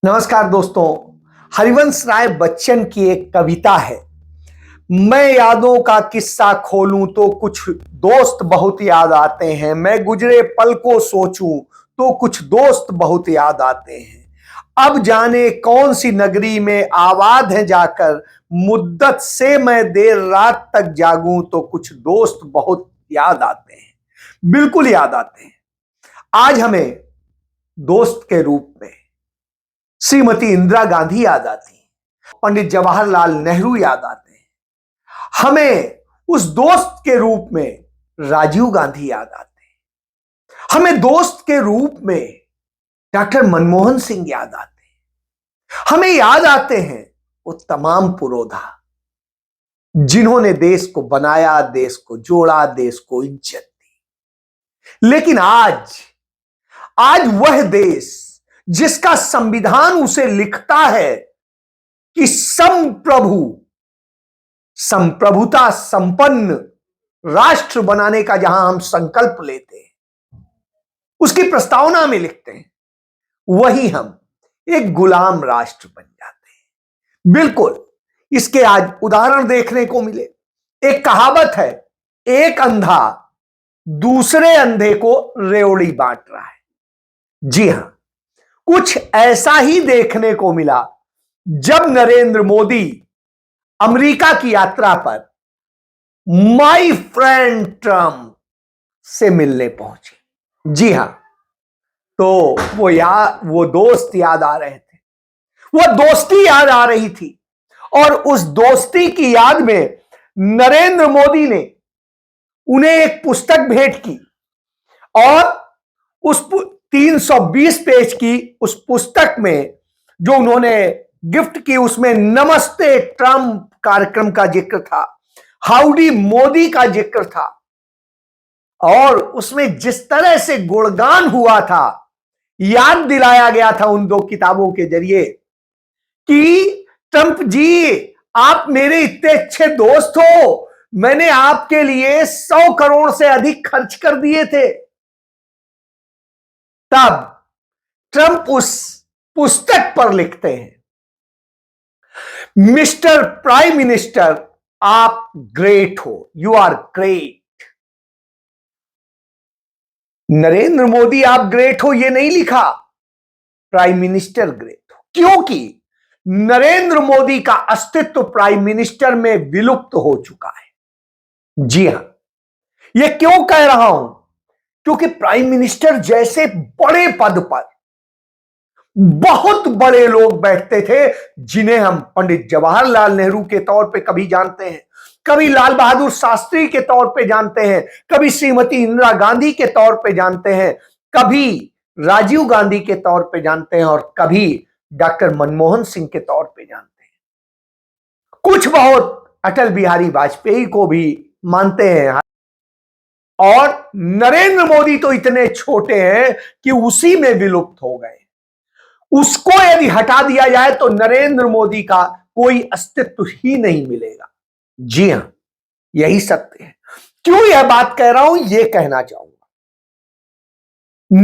नमस्कार दोस्तों। हरिवंश राय बच्चन की एक कविता है। मैं यादों का किस्सा खोलूं तो कुछ दोस्त बहुत याद आते हैं। मैं गुजरे पल को सोचूं तो कुछ दोस्त बहुत याद आते हैं। अब जाने कौन सी नगरी में आबाद है जाकर, मुद्दत से मैं देर रात तक जागूं तो कुछ दोस्त बहुत याद आते हैं। बिल्कुल याद आते हैं। आज हमें दोस्त के रूप में श्रीमती इंदिरा गांधी याद आती हैं, पंडित जवाहरलाल नेहरू याद आते हैं। हमें उस दोस्त के रूप में राजीव गांधी याद आते हैं। हमें दोस्त के रूप में डॉक्टर मनमोहन सिंह याद आते हैं। हमें याद आते हैं वो तमाम पुरोधा जिन्होंने देश को बनाया, देश को जोड़ा, देश को इज्जत दी। लेकिन आज आज वह देश जिसका संविधान उसे लिखता है कि संप्रभुता संपन्न राष्ट्र बनाने का जहां हम संकल्प लेते हैं, उसकी प्रस्तावना में लिखते हैं, वही हम एक गुलाम राष्ट्र बन जाते हैं। बिल्कुल इसके आज उदाहरण देखने को मिले। एक कहावत है, एक अंधा दूसरे अंधे को रेवड़ी बांट रहा है। जी हां, कुछ ऐसा ही देखने को मिला जब नरेंद्र मोदी अमेरिका की यात्रा पर माय फ्रेंड ट्रम्प से मिलने पहुंचे। जी हां, तो वो दोस्त याद आ रहे थे, वो दोस्ती याद आ रही थी। और उस दोस्ती की याद में नरेंद्र मोदी ने उन्हें एक पुस्तक भेंट की और उस 320 पेज की उस पुस्तक में जो उन्होंने गिफ्ट की, उसमें नमस्ते ट्रम्प कार्यक्रम का जिक्र था, हाउडी मोदी का जिक्र था। और उसमें जिस तरह से गुणगान हुआ था, याद दिलाया गया था उन दो किताबों के जरिए कि ट्रम्प जी, आप मेरे इतने अच्छे दोस्त हो, मैंने आपके लिए 100 करोड़ से अधिक खर्च कर दिए थे। तब ट्रम्प उस पुस्तक पर लिखते हैं, मिस्टर प्राइम मिनिस्टर, आप ग्रेट हो, you are great. Narendra Modi आप ग्रेट हो ये नहीं लिखा, प्राइम मिनिस्टर ग्रेट हो, क्योंकि नरेंद्र मोदी का अस्तित्व प्राइम मिनिस्टर में विलुप्त हो चुका है। जी हां, यह क्यों कह रहा हूं? क्योंकि प्राइम मिनिस्टर जैसे बड़े पद पर बहुत बड़े लोग बैठते थे, जिन्हें हम पंडित जवाहरलाल नेहरू के तौर पे कभी जानते हैं, कभी लाल बहादुर शास्त्री के तौर पे जानते हैं, कभी श्रीमती इंदिरा गांधी के तौर पे जानते हैं, कभी राजीव गांधी के तौर पे जानते हैं और कभी डॉक्टर मनमोहन सिंह के तौर पे जानते हैं। कुछ बहुत अटल बिहारी वाजपेयी को भी मानते हैं। और नरेंद्र मोदी तो इतने छोटे हैं कि उसी में विलुप्त हो गए। उसको यदि हटा दिया जाए तो नरेंद्र मोदी का कोई अस्तित्व ही नहीं मिलेगा। जी हां, यही सत्य है। क्यों यह बात कह रहा हूं, यह कहना चाहूंगा।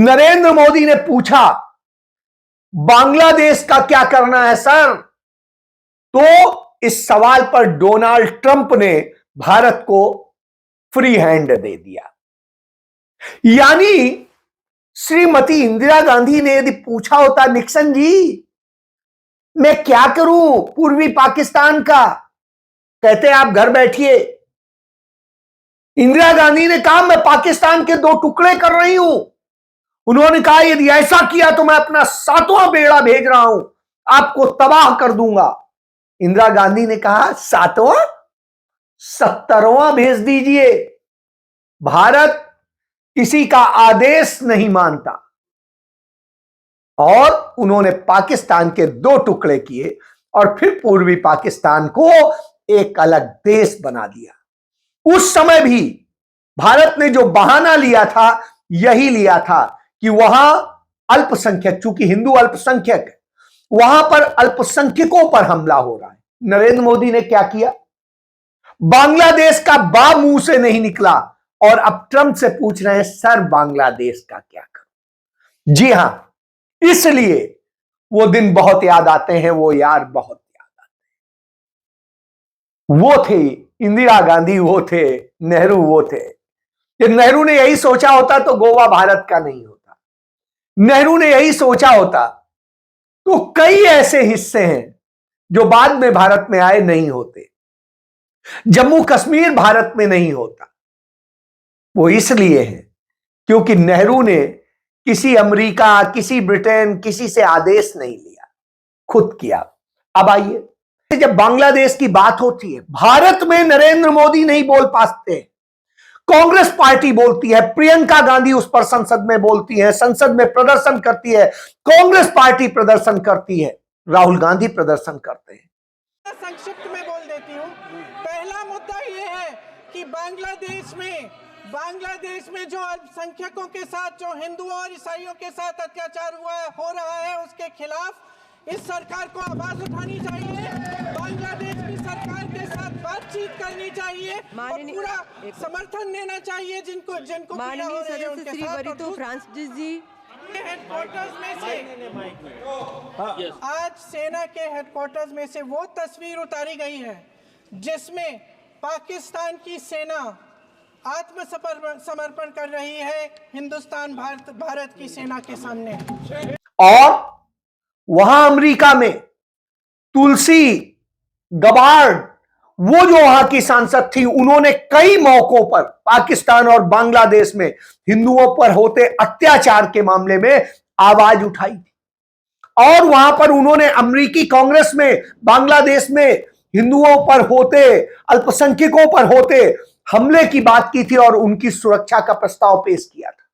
नरेंद्र मोदी ने पूछा, बांग्लादेश का क्या करना है सर? तो इस सवाल पर डोनाल्ड ट्रंप ने भारत को फ्री हैंड दे दिया। यानी श्रीमती इंदिरा गांधी ने यदि पूछा होता, निक्सन जी मैं क्या करूं पूर्वी पाकिस्तान का, कहते आप घर बैठिए। इंदिरा गांधी ने कहा मैं पाकिस्तान के 2 टुकड़े कर रही हूं। उन्होंने कहा यदि ऐसा किया तो मैं अपना 7वां बेड़ा भेज रहा हूं, आपको तबाह कर दूंगा। इंदिरा गांधी ने कहा 7वां, 70वां भेज दीजिए। भारत किसी का आदेश नहीं मानता। और उन्होंने पाकिस्तान के 2 टुकड़े किए और फिर पूर्वी पाकिस्तान को एक अलग देश बना दिया। उस समय भी भारत ने जो बहाना लिया था, यही लिया था कि वहां अल्पसंख्यक, चूंकि हिंदू अल्पसंख्यक, वहां पर अल्पसंख्यकों पर हमला हो रहा है। नरेंद्र मोदी ने क्या किया? बांग्लादेश का बा मुंह से नहीं निकला और अब ट्रंप से पूछ रहे हैं सर बांग्लादेश का क्या करूं? जी हां, इसलिए वो दिन बहुत याद आते हैं, वो यार बहुत याद आते हैं। वो थे इंदिरा गांधी, वो थे नेहरू, वो थे। कि नेहरू ने यही सोचा होता तो गोवा भारत का नहीं होता। नेहरू ने यही सोचा होता तो कई ऐसे हिस्से हैं जो बाद में भारत में आए नहीं होते। जम्मू कश्मीर भारत में नहीं होता। वो इसलिए है क्योंकि नेहरू ने किसी अमेरिका, किसी ब्रिटेन, किसी से आदेश नहीं लिया, खुद किया। अब आइए, जब बांग्लादेश की बात होती है, भारत में नरेंद्र मोदी नहीं बोल पाते, कांग्रेस पार्टी बोलती है, प्रियंका गांधी उस पर संसद में बोलती है, संसद में प्रदर्शन करती है, कांग्रेस पार्टी प्रदर्शन करती है, राहुल गांधी प्रदर्शन करते हैं। संक्षिप्त में बोल देती हूँ। पहला मुद्दा यह है कि बांग्लादेश में जो अल्पसंख्यकों के साथ, जो हिंदुओं और ईसाइयों के साथ अत्याचार हो रहा है, उसके खिलाफ इस सरकार को आवाज उठानी चाहिए। बांग्लादेश की सरकार के साथ बातचीत करनी चाहिए और पूरा समर्थन देना चाहिए जिनको माननीय सदस्य श्री वरितो फ्रांसिस जी हेडक्वार्टर्स में से आज सेना के हेडक्वार्टर्स में से वो तस्वीर उतारी गई है जिसमें पाकिस्तान की सेना आत्मसमर्पण कर रही है हिंदुस्तान भारत की सेना के सामने। और वहां अमेरिका में तुलसी गबार्ड, वो जो वहां की सांसद थी, उन्होंने कई मौकों पर पाकिस्तान और बांग्लादेश में हिंदुओं पर होते अत्याचार के मामले में आवाज उठाई थी। और वहां पर उन्होंने अमेरिकी कांग्रेस में बांग्लादेश में हिंदुओं पर होते, अल्पसंख्यकों पर होते हमले की बात की थी और उनकी सुरक्षा का प्रस्ताव पेश किया था।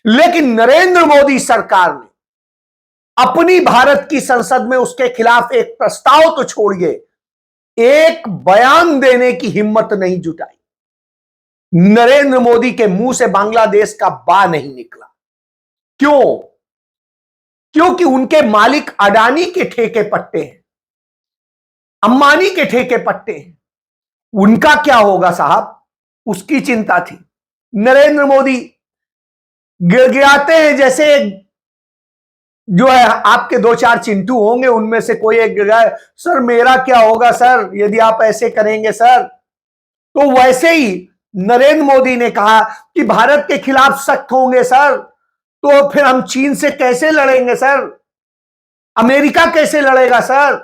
लेकिन नरेंद्र मोदी सरकार ने अपनी भारत की संसद में उसके खिलाफ एक प्रस्ताव तो छोड़िए, एक बयान देने की हिम्मत नहीं जुटाई। नरेंद्र मोदी के मुंह से बांग्लादेश का बा नहीं निकला। क्यों? क्योंकि उनके मालिक अडानी के ठेके पट्टे हैं, अंबानी के ठेके पट्टे हैं। उनका क्या होगा साहब, उसकी चिंता थी। नरेंद्र मोदी गिड़गिड़ाते हैं जैसे जो है आपके दो चार चिंटू होंगे, उनमें से कोई एक गिड़गिड़ाए, सर मेरा क्या होगा सर यदि आप ऐसे करेंगे सर। तो वैसे ही नरेंद्र मोदी ने कहा कि भारत के खिलाफ सख्त होंगे सर, तो फिर हम चीन से कैसे लड़ेंगे सर, अमेरिका कैसे लड़ेगा सर।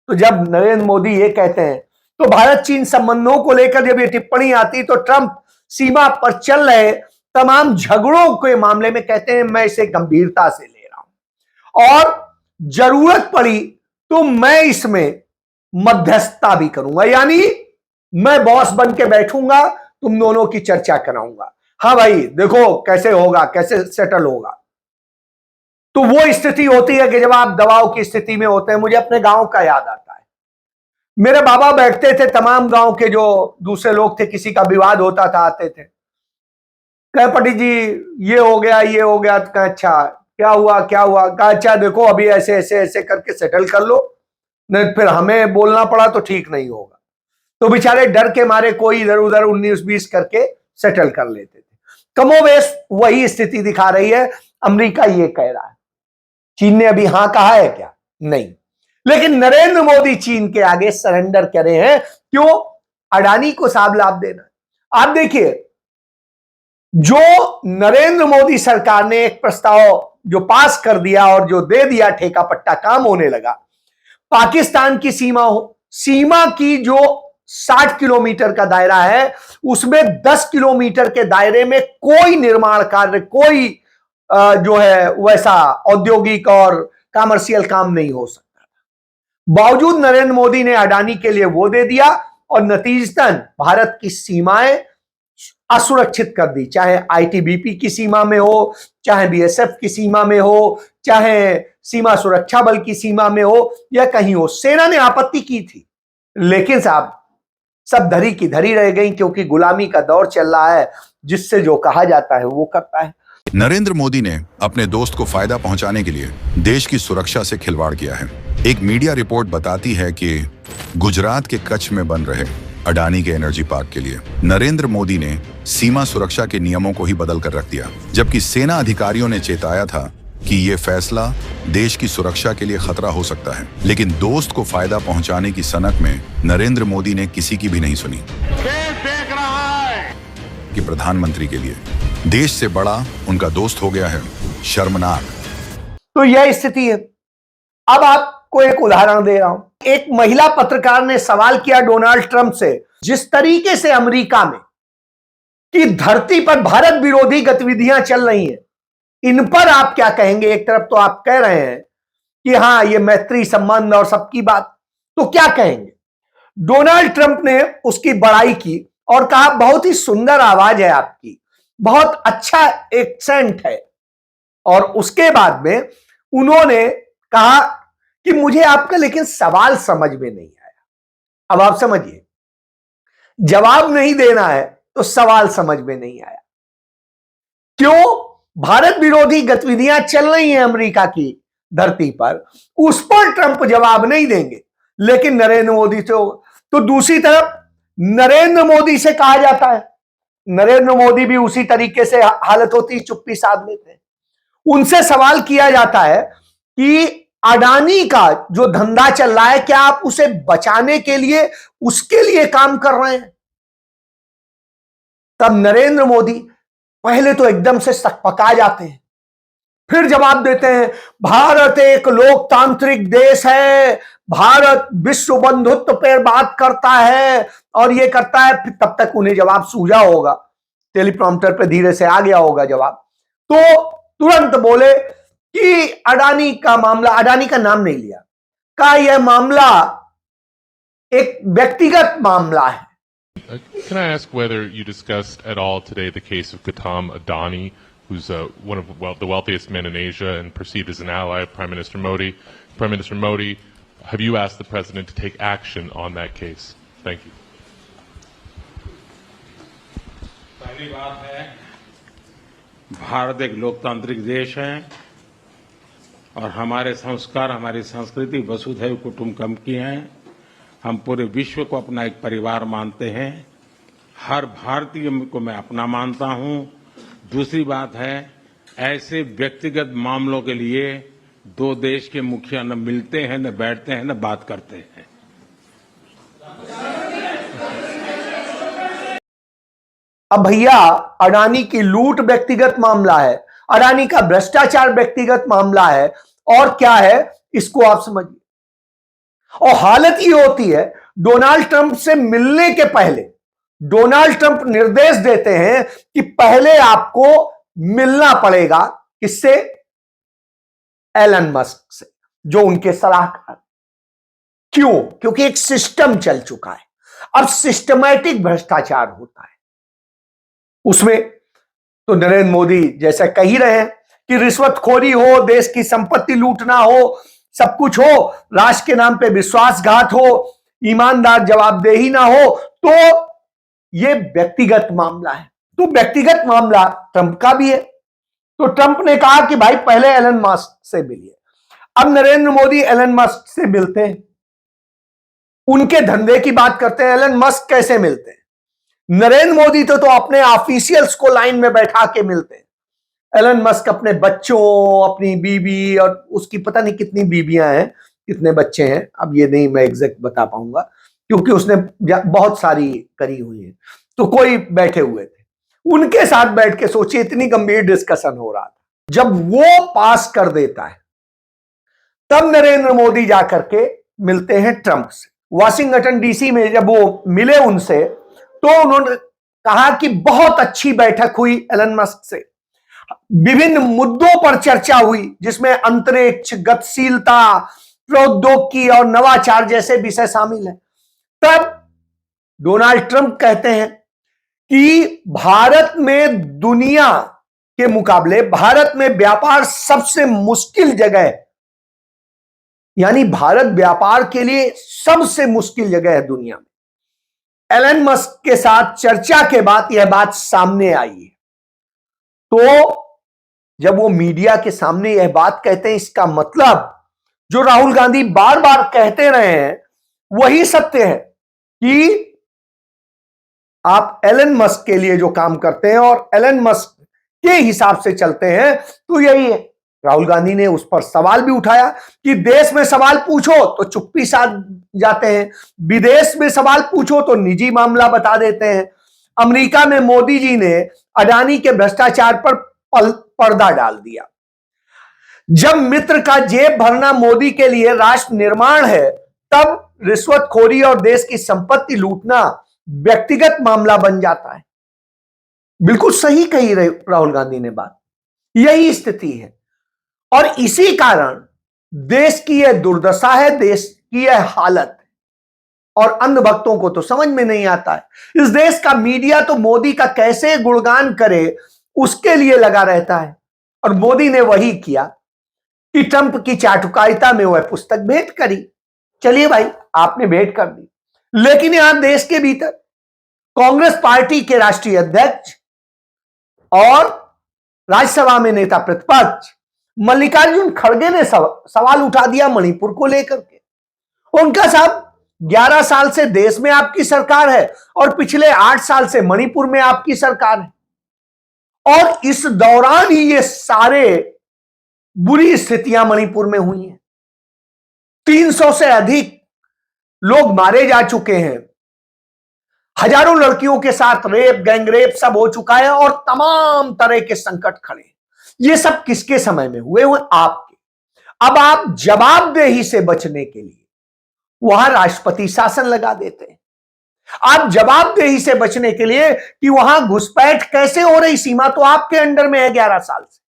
तो जब नरेंद्र मोदी ये कहते हैं तो भारत चीन संबंधों को लेकर जब ये टिप्पणी आती तो ट्रंप सीमा पर चल रहे तमाम झगड़ों के मामले में कहते हैं मैं इसे गंभीरता से ले रहा हूं और जरूरत पड़ी तो मैं इसमें मध्यस्थता भी करूंगा, यानी मैं बॉस बन के बैठूंगा, तुम दोनों की चर्चा कराऊंगा। हाँ भाई देखो कैसे होगा, कैसे सेटल होगा। तो वो स्थिति होती है कि जब आप दबाव की स्थिति में होते हैं। मुझे अपने गांव का याद आता है, मेरे बाबा बैठते थे, तमाम गांव के जो दूसरे लोग थे, किसी का विवाद होता था, आते थे, कहे पंडित जी ये हो गया ये हो गया, तो कहा अच्छा क्या हुआ क्या हुआ, कहा अच्छा देखो अभी ऐसे ऐसे ऐसे करके सेटल कर लो, नहीं फिर हमें बोलना पड़ा तो ठीक नहीं होगा। तो बेचारे डर के मारे कोई इधर उधर 19-20 करके सेटल कर लेते थे। कमोबेश वही स्थिति दिखा रही है। अमेरिका ये कह रहा है, चीन ने अभी हां कहा है क्या? नहीं। लेकिन नरेंद्र मोदी चीन के आगे सरेंडर करे हैं। क्यों? अडानी को साहब लाभ देना। आप देखिए, जो नरेंद्र मोदी सरकार ने एक प्रस्ताव जो पास कर दिया और जो दे दिया, ठेका पट्टा काम होने लगा, पाकिस्तान की सीमा की जो 60 किलोमीटर का दायरा है, उसमें 10 किलोमीटर के दायरे में कोई निर्माण कार्य, कोई जो है वैसा औद्योगिक और कमर्शियल काम नहीं हो सकता। बावजूद नरेंद्र मोदी ने अडानी के लिए वो दे दिया और नतीजतन भारत की सीमाएं असुरक्षित कर दी, चाहे आईटीबीपी की सीमा में हो, चाहे बीएसएफ की सीमा में हो, चाहे सीमा सुरक्षा बल की सीमा में हो या कहीं हो। सेना ने आपत्ति की थी, लेकिन साहब सब धरी की धरी रह गई, क्योंकि गुलामी का दौर चल रहा है, जिससे जो कहा जाता है वो करता है। नरेंद्र मोदी ने अपने दोस्त को फायदा पहुंचाने के लिए देश की सुरक्षा से खिलवाड़ किया है। एक मीडिया रिपोर्ट बताती है कि गुजरात के कच्छ में बन रहे अडानी के एनर्जी पार्क के लिए नरेंद्र मोदी ने सीमा सुरक्षा के नियमों को ही बदल कर रख दिया, जबकि सेना अधिकारियों ने चेताया था कि ये फैसला देश की सुरक्षा के लिए खतरा हो सकता है, लेकिन दोस्त को फायदा पहुंचाने की सनक में नरेंद्र मोदी ने किसी की भी नहीं सुनी। देख रहा है कि प्रधानमंत्री के लिए देश से बड़ा उनका दोस्त हो गया है। शर्मनाक। तो यह स्थिति है। अब आपको एक उदाहरण दे रहा हूं। एक महिला पत्रकार ने सवाल किया डोनाल्ड ट्रंप से, जिस तरीके से अमेरिका में की धरती पर भारत विरोधी गतिविधियां चल रही हैं, इन पर आप क्या कहेंगे? एक तरफ तो आप कह रहे हैं कि हां ये मैत्री संबंध और सबकी बात, तो क्या कहेंगे? डोनाल्ड ट्रंप ने उसकी बड़ाई की और कहा बहुत ही सुंदर आवाज है आपकी, बहुत अच्छा एक्सेंट है। और उसके बाद में उन्होंने कहा कि मुझे आपका लेकिन सवाल समझ में नहीं आया। अब आप समझिए, जवाब नहीं देना है तो सवाल समझ में नहीं आया। क्यों? भारत विरोधी गतिविधियां चल रही हैं अमेरिका की धरती पर, उस पर ट्रंप जवाब नहीं देंगे, लेकिन नरेंद्र मोदी तो दूसरी तरफ नरेंद्र मोदी से कहा जाता है, नरेंद्र मोदी भी उसी तरीके से हालत होती, चुप्पी साध लेते हैं। उनसे सवाल किया जाता है कि अडानी का जो धंधा चल रहा है, क्या आप उसे बचाने के लिए उसके लिए काम कर रहे हैं? तब नरेंद्र मोदी पहले तो एकदम से सकपका जाते हैं, फिर जवाब देते हैं भारत एक लोकतांत्रिक देश है, भारत विश्व बंधुत्व पर बात करता है और ये करता है। फिर तब तक उन्हें जवाब सूझा होगा, टेलीप्रॉम्प्टर पे धीरे से आ गया होगा जवाब, तो तुरंत बोले कि अडानी का मामला, अडानी का नाम नहीं लिया, का यह मामला एक व्यक्तिगत मामला है। Can I ask whether you discussed at all today the case of Gautam Adani, who's one of the wealthiest men in Asia and perceived as an ally of Prime Minister Modi? Prime Minister Modi, have you asked the president to take action on that case? Thank you. पहली बात है, भारत एक लोकतांत्रिक देश है और हमारे संस्कार, हमारी संस्कृति वसुधैव कुटुंबकम की है। हम पूरे विश्व को अपना एक परिवार मानते हैं, हर भारतीय को मैं अपना मानता हूं। दूसरी बात है, ऐसे व्यक्तिगत मामलों के लिए दो देश के मुखिया न मिलते हैं, न बैठते हैं, न बात करते हैं। अब भैया, अडानी की लूट व्यक्तिगत मामला है, अडानी का भ्रष्टाचार व्यक्तिगत मामला है, और क्या है इसको आप समझिए। और हालत ये होती है, डोनाल्ड ट्रंप से मिलने के पहले डोनाल्ड ट्रंप निर्देश देते हैं कि पहले आपको मिलना पड़ेगा किससे? एलन मस्क से, जो उनके सलाहकार। क्यों? क्योंकि एक सिस्टम चल चुका है, अब सिस्टमैटिक भ्रष्टाचार होता है उसमें। तो नरेंद्र मोदी जैसा कह ही रहे हैं कि रिश्वतखोरी हो, देश की संपत्ति लूटना हो, सब कुछ हो, राष्ट्र के नाम पे विश्वासघात हो, ईमानदार जवाबदेही ना हो, तो यह व्यक्तिगत मामला है। तो व्यक्तिगत मामला ट्रंप का भी है। तो ट्रंप ने कहा कि भाई पहले एलन मस्क से मिलिए। अब नरेंद्र मोदी एलन मस्क से मिलते हैं, उनके धंधे की बात करते हैं। एलन मस्क कैसे मिलते हैं? नरेंद्र मोदी तो अपने ऑफिशियल्स को लाइन में बैठा के मिलते हैं। एलन मस्क अपने बच्चों, अपनी बीवी, और उसकी पता नहीं कितनी बीवियां हैं, कितने बच्चे हैं, अब ये नहीं मैं एग्जैक्ट बता पाऊंगा क्योंकि उसने बहुत सारी करी हुई है। तो कोई बैठे हुए थे, उनके साथ बैठ के सोचिए, इतनी गंभीर डिस्कशन हो रहा था। जब वो पास कर देता है, तब नरेंद्र मोदी जाकर के मिलते हैं ट्रंप से। वाशिंगटन डीसी में जब वो मिले उनसे, तो उन्होंने कहा कि बहुत अच्छी बैठक हुई एलन मस्क से, विभिन्न मुद्दों पर चर्चा हुई, जिसमें अंतरिक्ष, गतिशीलता, प्रौद्योगिकी और नवाचार जैसे विषय शामिल हैं। तब डोनाल्ड ट्रंप कहते हैं कि भारत में दुनिया के मुकाबले भारत में व्यापार सबसे मुश्किल जगह है, यानी भारत व्यापार के लिए सबसे मुश्किल जगह है दुनिया में। एलन मस्क के साथ चर्चा के बाद यह बात सामने आई है। तो जब वो मीडिया के सामने यह बात कहते हैं, इसका मतलब जो राहुल गांधी बार बार कहते रहे हैं वही सत्य है कि आप एलन मस्क के लिए जो काम करते हैं और एलन मस्क के हिसाब से चलते हैं, तो यही है। राहुल गांधी ने उस पर सवाल भी उठाया कि देश में सवाल पूछो तो चुप्पी साध जाते हैं, विदेश में सवाल पूछो तो निजी मामला बता देते हैं। अमेरिका में मोदी जी ने अडानी के भ्रष्टाचार पर पर्दा डाल दिया। जब मित्र का जेब भरना मोदी के लिए राष्ट्र निर्माण है, तब रिश्वतखोरी और देश की संपत्ति लूटना व्यक्तिगत मामला बन जाता है। बिल्कुल सही कही राहुल गांधी ने बात, यही स्थिति है। और इसी कारण देश की यह दुर्दशा है, देश की यह हालत है। और अंधभक्तों को तो समझ में नहीं आता है। इस देश का मीडिया तो मोदी का कैसे गुणगान करे उसके लिए लगा रहता है। और मोदी ने वही किया कि ट्रंप की चाटुकारिता में वह पुस्तक भेंट करी। चलिए भाई, आपने भेंट कर दी, लेकिन यहां देश के भीतर कांग्रेस पार्टी के राष्ट्रीय अध्यक्ष और राज्यसभा में नेता प्रतिपक्ष मल्लिकार्जुन खड़गे ने सवाल उठा दिया मणिपुर को लेकर के। उनका साहब 11 साल से देश में आपकी सरकार है और पिछले 8 साल से मणिपुर में आपकी सरकार है, और इस दौरान ही ये सारे बुरी स्थितियां मणिपुर में हुई हैं। 300 से अधिक लोग मारे जा चुके हैं, हजारों लड़कियों के साथ रेप, गैंगरेप सब हो चुका है, और तमाम तरह के संकट खड़े। ये सब किसके समय में हुए? आपके। अब आप जवाबदेही से बचने के लिए वहां राष्ट्रपति शासन लगा देते हैं। आप जवाबदेही से बचने के लिए कि वहां घुसपैठ कैसे हो रही, सीमा तो आपके अंडर में है 11 साल से,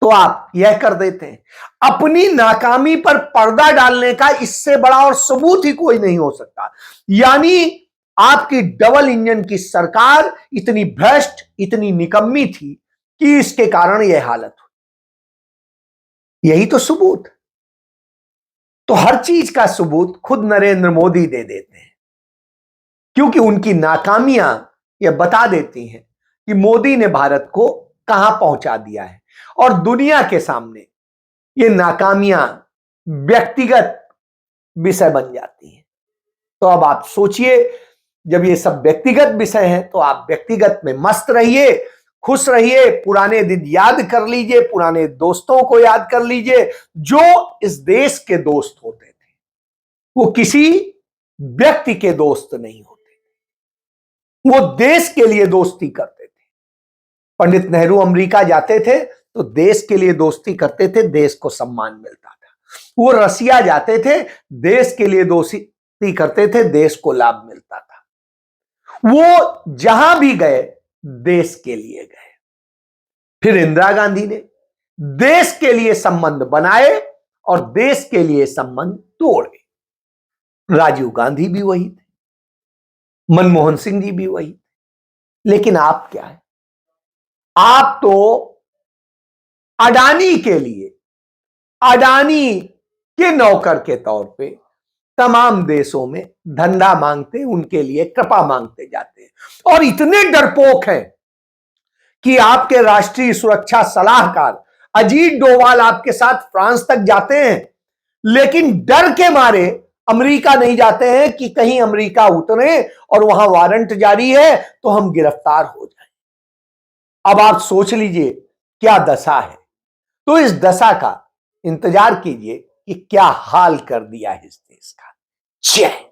तो आप यह कर देते हैं। अपनी नाकामी पर पर्दा डालने का इससे बड़ा और सबूत ही कोई नहीं हो सकता। यानी आपकी डबल इंजन की सरकार इतनी भ्रष्ट, इतनी निकम्मी थी कि इसके कारण यह हालत हुई। यही तो सबूत। तो हर चीज का सबूत खुद नरेंद्र मोदी दे देते हैं, क्योंकि उनकी नाकामियां यह बता देती हैं कि मोदी ने भारत को कहां पहुंचा दिया है। और दुनिया के सामने ये नाकामियां व्यक्तिगत विषय बन जाती हैं। तो अब आप सोचिए, जब ये सब व्यक्तिगत विषय हैं तो आप व्यक्तिगत में मस्त रहिए, खुश रहिए, पुराने दिन याद कर लीजिए, पुराने दोस्तों को याद कर लीजिए जो इस देश के दोस्त होते थे। वो किसी व्यक्ति के दोस्त नहीं होते, वो देश के लिए दोस्ती करते थे। पंडित नेहरू अमेरिका जाते थे तो देश के लिए दोस्ती करते थे, देश को सम्मान मिलता था। वो रसिया जाते थे, देश के लिए दोस्ती करते थे, देश को लाभ मिलता था। वो जहां भी गए देश के लिए गए। फिर इंदिरा गांधी ने देश के लिए संबंध बनाए और देश के लिए संबंध तोड़े। राजीव गांधी भी वही थे, मनमोहन सिंह जी भी वही थे। लेकिन आप क्या है? आप तो अडानी के लिए, अडानी के नौकर के तौर पे तमाम देशों में धंधा मांगते, उनके लिए कृपा मांगते जाते हैं। और इतने डरपोक हैं कि आपके राष्ट्रीय सुरक्षा सलाहकार अजीत डोभाल आपके साथ फ्रांस तक जाते हैं, लेकिन डर के मारे अमेरिका नहीं जाते हैं कि कहीं अमेरिका उतरे और वहां वारंट जारी है तो हम गिरफ्तार हो जाएं। अब आप सोच लीजिए क्या दशा है। तो इस दशा का इंतजार कीजिए कि क्या हाल कर दिया है इस देश का। जय